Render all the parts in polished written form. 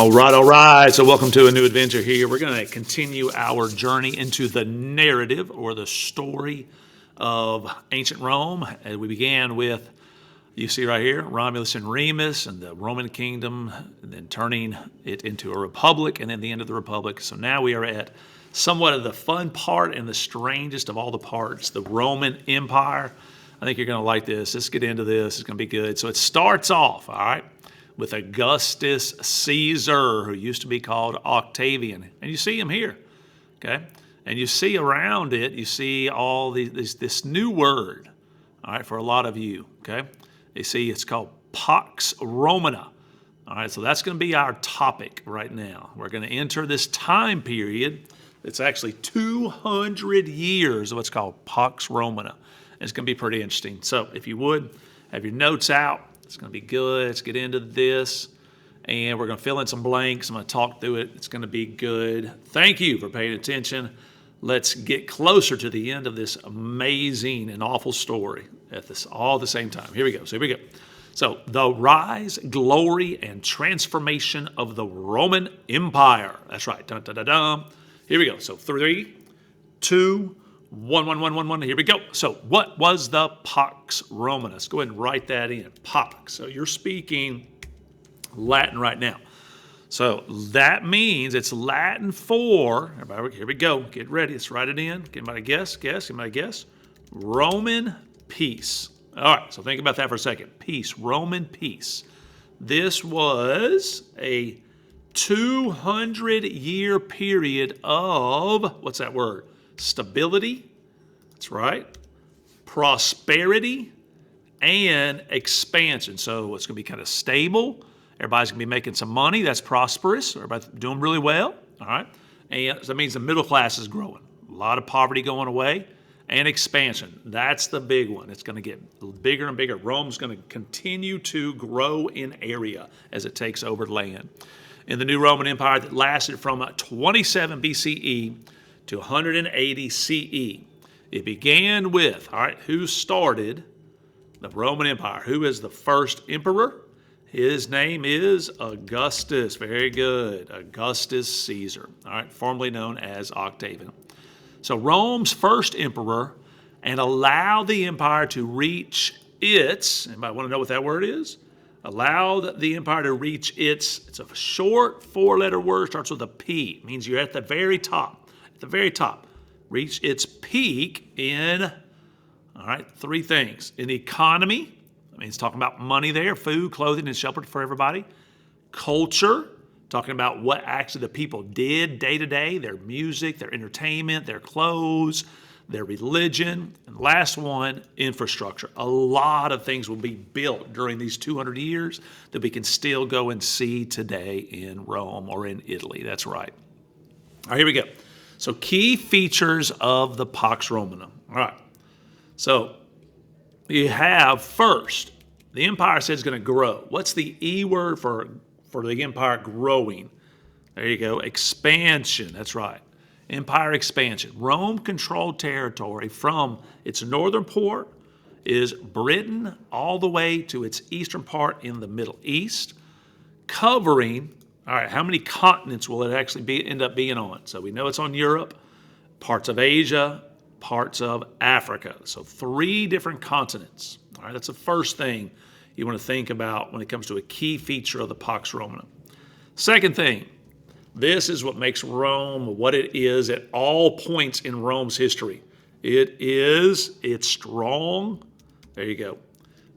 All right, all right. So welcome to a new adventure here. We're going to continue our journey into the narrative or the story of ancient Rome. And we began with, you see right here, Romulus and Remus and the Roman kingdom, and then turning it into a republic, and then the end of the republic. So now we are at somewhat of the fun part and the strangest of all the parts, the Roman Empire. I think you're going to like this. Let's get into this. It's going to be good. So it starts off, all right, with Augustus Caesar, who used to be called Octavian. And you see him here, okay? And you see around it, you see all this new word, all right, for a lot of you, okay? You see it's called Pax Romana. All right, so that's going to be our topic right now. We're going to enter this time period. It's actually 200 years of what's called Pax Romana. It's going to be pretty interesting. So if you would, have your notes out. It's going to be good. Let's get into this. And we're going to fill in some blanks. I'm going to talk through it. It's going to be good. Thank you for paying attention. Let's get closer to the end of this amazing and awful story at this all at the same time. Here we go. So here we go. So the rise, glory, and transformation of the Roman Empire. That's right. Dun, dun, dun, dun. Here we go. So 3, 2, 1. Here we go. So what was the Pax Romana? Let's go ahead and write that in. Pax. So you're speaking Latin right now. So that means it's Latin for, everybody, here we go. Get ready. Let's write it in. Anybody guess? Anybody guess? Roman peace. All right. So think about that for a second. Peace. Roman peace. This was a 200-year period of, what's that word? Stability, that's right, prosperity, and expansion. So it's going to be kind of stable. Everybody's going to be making some money. That's prosperous. Everybody's doing really well, all right? And that means the middle class is growing. A lot of poverty going away, and expansion. That's the big one. It's going to get bigger and bigger. Rome's going to continue to grow in area as it takes over land. In the new Roman Empire that lasted from 27 BCE to 180 CE. It began with, all right, who started the Roman Empire? Who is the first emperor? His name is Augustus. Very good. Augustus Caesar, all right, formerly known as Octavian. So Rome's first emperor, and allowed the empire to reach its, anybody want to know what that word is? Allowed the empire to reach it's a short 4-letter word, starts with a P. It means you're at the very top. At the very top, reach its peak in, all right, 3 things. In economy, I mean, it's talking about money there, food, clothing, and shelter for everybody. Culture, talking about what actually the people did day to day, their music, their entertainment, their clothes, their religion. And the last one, infrastructure. A lot of things will be built during these 200 years that we can still go and see today in Rome or in Italy. That's right. All right, here we go. So key features of the Pax Romana. All right. So you have first, the empire says it's going to grow. What's the E word for the empire growing? There you go. Expansion. That's right. Empire expansion. Rome controlled territory from its northern port is Britain all the way to its eastern part in the Middle East, covering, all right, how many continents will it actually end up being on? So we know it's on Europe, parts of Asia, parts of Africa. So 3 different continents. All right, that's the first thing you want to think about when it comes to a key feature of the Pax Romana. Second thing, this is what makes Rome what it is at all points in Rome's history. It's strong, there you go,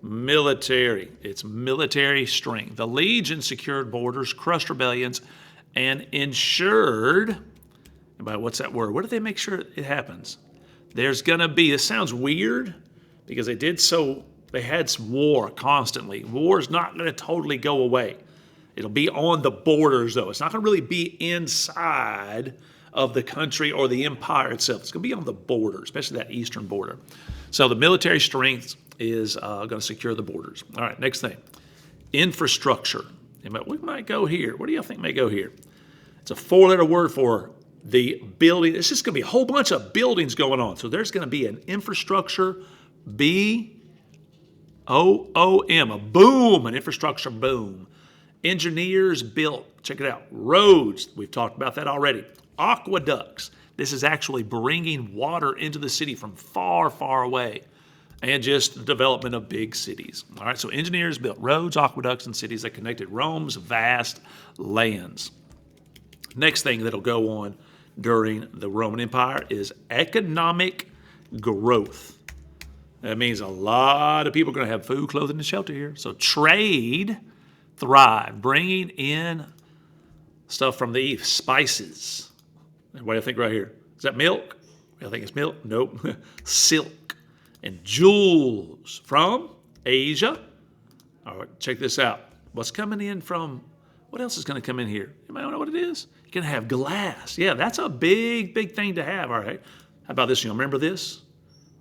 military. It's military strength. The legion secured borders, crushed rebellions, and ensured, what's that word? What do they make sure it happens? There's going to be, this sounds weird because they had some war constantly. War is not going to totally go away. It'll be on the borders, though. It's not going to really be inside of the country or the empire itself. It's going to be on the border, especially that eastern border. So the military strength is going to secure the borders. All right, next thing. Infrastructure. We might go here. What do y'all think may go here? It's a 4-letter word for the building. It's just going to be a whole bunch of buildings going on. So there's going to be an infrastructure, B-O-O-M, a boom, an infrastructure boom Engineers built, check it out, roads. We've talked about that already. Aqueducts. This is actually bringing water into the city from far, far away. And just the development of big cities. All right, so engineers built roads, aqueducts, and cities that connected Rome's vast lands. Next thing that'll go on during the Roman Empire is economic growth. That means a lot of people are going to have food, clothing, and shelter here. So trade thrived, bringing in stuff from the east, spices. And what do you think right here? Is that milk? I think it's milk. Nope. Silk and jewels from Asia. All right, check this out. What's coming in from, what else is going to come in here? You might know what it is. You're going to have glass. Yeah, that's a big, big thing to have. All right. How about this? You remember this?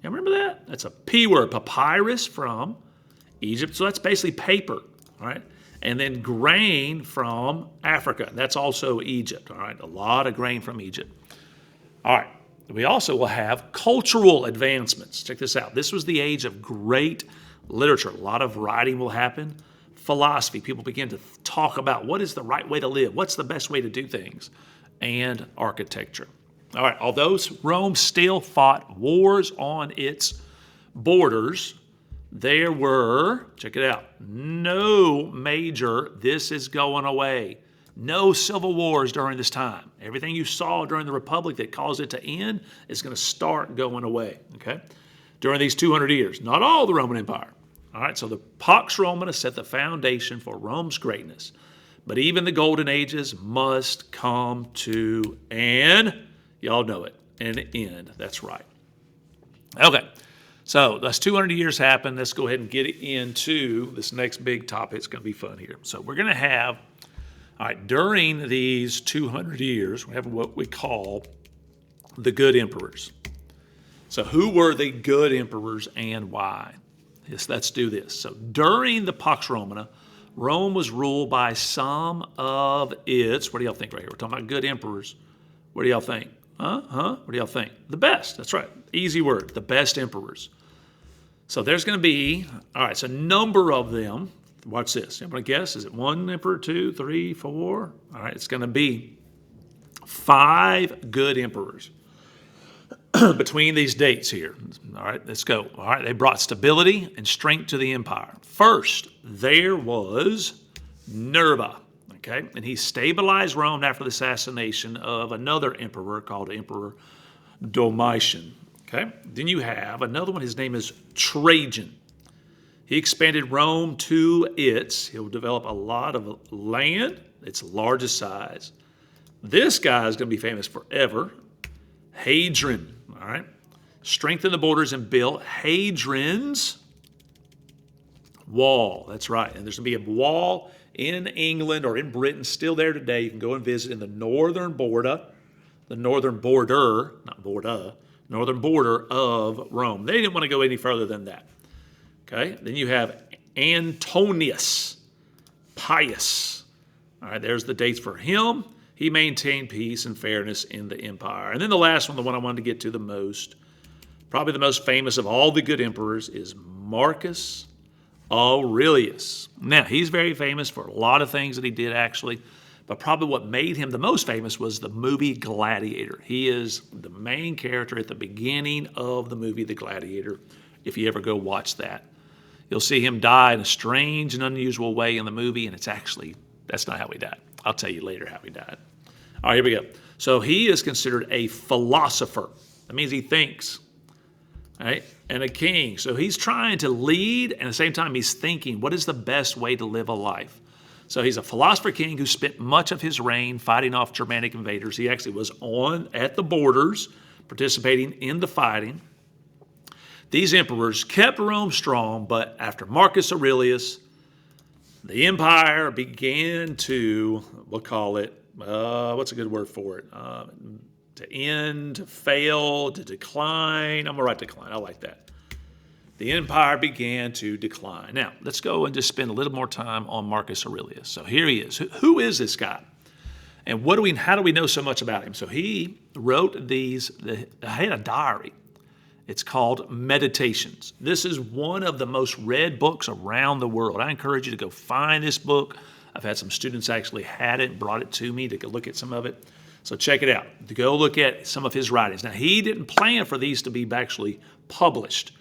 You remember that? That's a P word, papyrus from Egypt. So that's basically paper. All right. And then grain from Africa. That's also Egypt. All right. A lot of grain from Egypt. All right. We also will have cultural advancements. Check this out. This was the age of great literature. A lot of writing will happen. Philosophy. People begin to talk about what is the right way to live, what's the best way to do things, and architecture. All right. Although Rome still fought wars on its borders, there were, check it out, no major, this is going away. No civil wars during this time. Everything you saw during the Republic that caused it to end is going to start going away, okay? During these 200 years. Not all the Roman Empire. All right, so the Pax Romana set the foundation for Rome's greatness. But even the golden ages must come to y'all know it, an end. That's right. Okay, so that's 200 years happened. Let's go ahead and get into this next big topic. It's going to be fun here. So we're going to have, all right, during these 200 years, we have what we call the good emperors. So who were the good emperors and why? Yes, let's do this. So during the Pax Romana, Rome was ruled by some of its, what do y'all think right here? We're talking about good emperors. What do y'all think? What do y'all think? The best. That's right. Easy word. The best emperors. So there's going to be, all right, so a number of them. Watch this. I'm going to guess. Is it one emperor, 2, 3, 4? All right, it's going to be 5 good emperors between these dates here. All right, let's go. All right, they brought stability and strength to the empire. First, there was Nerva, okay? And he stabilized Rome after the assassination of another emperor called Emperor Domitian, okay? Then you have another one. His name is Trajan. He expanded Rome to he'll develop a lot of land, its largest size. This guy is going to be famous forever. Hadrian, all right? Strengthened the borders and built Hadrian's Wall. That's right. And there's going to be a wall in England or in Britain still there today. You can go and visit in the northern border, northern border of Rome. They didn't want to go any further than that. Okay, then you have Antonius Pius. All right, there's the dates for him. He maintained peace and fairness in the empire. And then the last one, the one I wanted to get to the most, probably the most famous of all the good emperors, is Marcus Aurelius. Now, he's very famous for a lot of things that he did actually, but probably what made him the most famous was the movie Gladiator. He is the main character at the beginning of the movie The Gladiator, if you ever go watch that. You'll see him die in a strange and unusual way in the movie, and that's not how he died. I'll tell you later how he died. All right, here we go. So he is considered a philosopher. That means he thinks, right? And a king. So he's trying to lead, and at the same time he's thinking, what is the best way to live a life? So he's a philosopher king who spent much of his reign fighting off Germanic invaders. He actually was at the borders, participating in the fighting. These emperors kept Rome strong, but after Marcus Aurelius, the empire began to, we'll call it, what's a good word for it? To end, to fail, to decline. I'm going to write decline. I like that. The empire began to decline. Now, let's go and just spend a little more time on Marcus Aurelius. So here he is. Who is this guy? And how do we know so much about him? So he wrote he had a diary. It's called Meditations. This is one of the most read books around the world. I encourage you to go find this book. I've had some students actually had it and brought it to me to go look at some of it. So check it out. To go look at some of his writings. Now, he didn't plan for these to be actually published.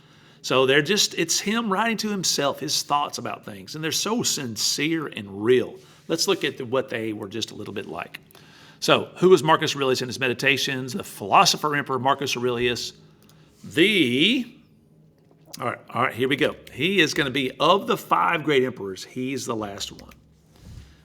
So it's him writing to himself, his thoughts about things. And they're so sincere and real. Let's look at what they were just a little bit like. So, who was Marcus Aurelius in his Meditations? The philosopher emperor Marcus Aurelius. All right, here we go. He is going to be, of the 5 great emperors, he's the last one.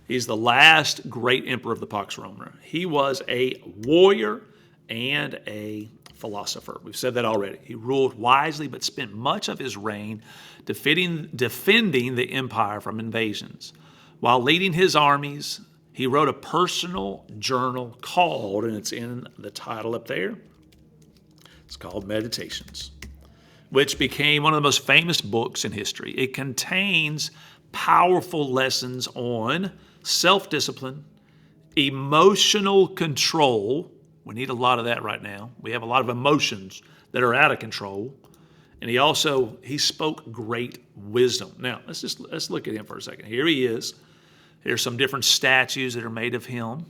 He's the last great emperor of the Pax Romana. He was a warrior and a philosopher. We've said that already. He ruled wisely, but spent much of his reign defending the empire from invasions. While leading his armies, he wrote a personal journal called, and it's in the title up there, it's called Meditations, which became one of the most famous books in history. It contains powerful lessons on self-discipline, emotional control. We need a lot of that right now. We have a lot of emotions that are out of control. And he spoke great wisdom. Now, let's look at him for a second. Here he is. Here's some different statues that are made of him.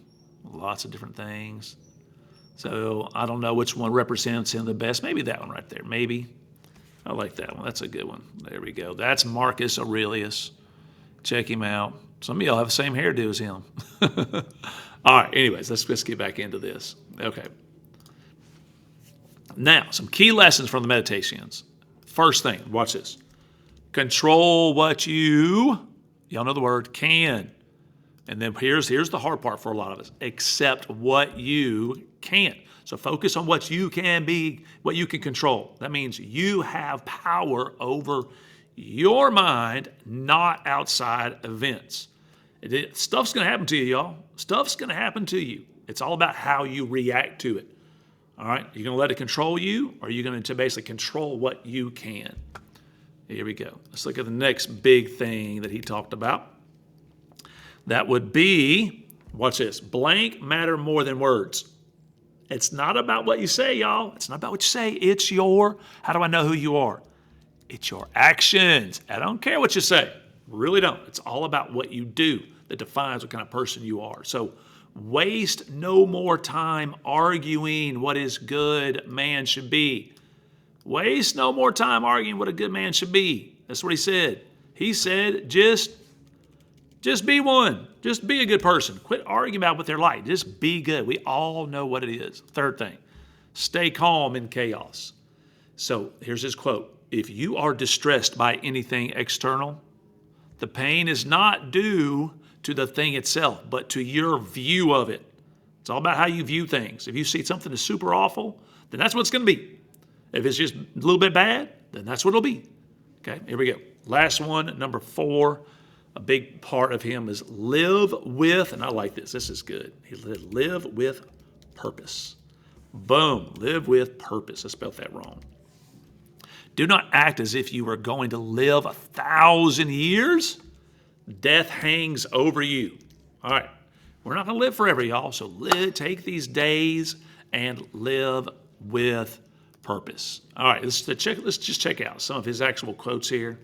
Lots of different things. So I don't know which one represents him the best. Maybe that one right there. Maybe. I like that one. That's a good one. There we go. That's Marcus Aurelius. Check him out. Some of y'all have the same hairdo as him. All right. Anyways, let's get back into this. Okay. Now, some key lessons from the Meditations. First thing, watch this. Control what y'all know the word, can. And then here's the hard part for a lot of us. Accept what you can't. So focus on what you can be, what you can control. That means you have power over your mind, not outside events. Stuff's going to happen to you, y'all. Stuff's going to happen to you. It's all about how you react to it. All right? You're going to let it control you, or are you going to basically control what you can? Here we go. Let's look at the next big thing that he talked about. That would be, watch this, blank matter more than words. It's not about what you say, y'all. It's not about what you say. It's how do I know who you are? It's your actions. I don't care what you say. Really don't. It's all about what you do that defines what kind of person you are. So waste no more time arguing what is good man should be. Waste no more time arguing what a good man should be. That's what he said. He said, just be one. Just be a good person. Quit arguing about what they're like. Just be good. We all know what it is. Third thing, stay calm in chaos. So here's his quote. If you are distressed by anything external, the pain is not due to the thing itself, but to your view of it. It's all about how you view things. If you see something that's super awful, then that's what it's going to be. If it's just a little bit bad, then that's what it'll be. Okay, here we go. Last one, number 4. A big part of him is live with, and I like this. This is good. He live with purpose. Boom, live with purpose. I spelled that wrong. Do not act as if you were going to live 1,000 years. Death hangs over you. All right, we're not going to live forever, y'all. So take these days and live with purpose. All right, let's just check out some of his actual quotes here.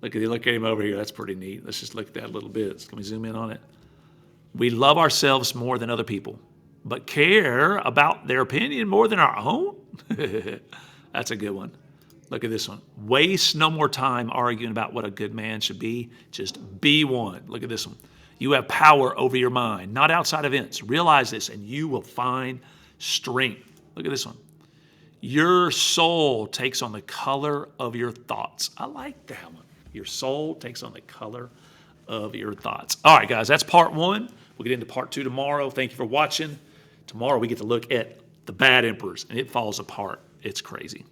Look at him over here. That's pretty neat. Let's just look at that a little bit. Can we zoom in on it? We love ourselves more than other people, but care about their opinion more than our own. That's a good one. Look at this one. Waste no more time arguing about what a good man should be. Just be one. Look at this one. You have power over your mind, not outside events. Realize this, and you will find strength. Look at this one. Your soul takes on the color of your thoughts. I like that one. Your soul takes on the color of your thoughts. All right, guys, that's part 1. We'll get into part 2 tomorrow. Thank you for watching. Tomorrow we get to look at the bad emperors, and it falls apart. It's crazy.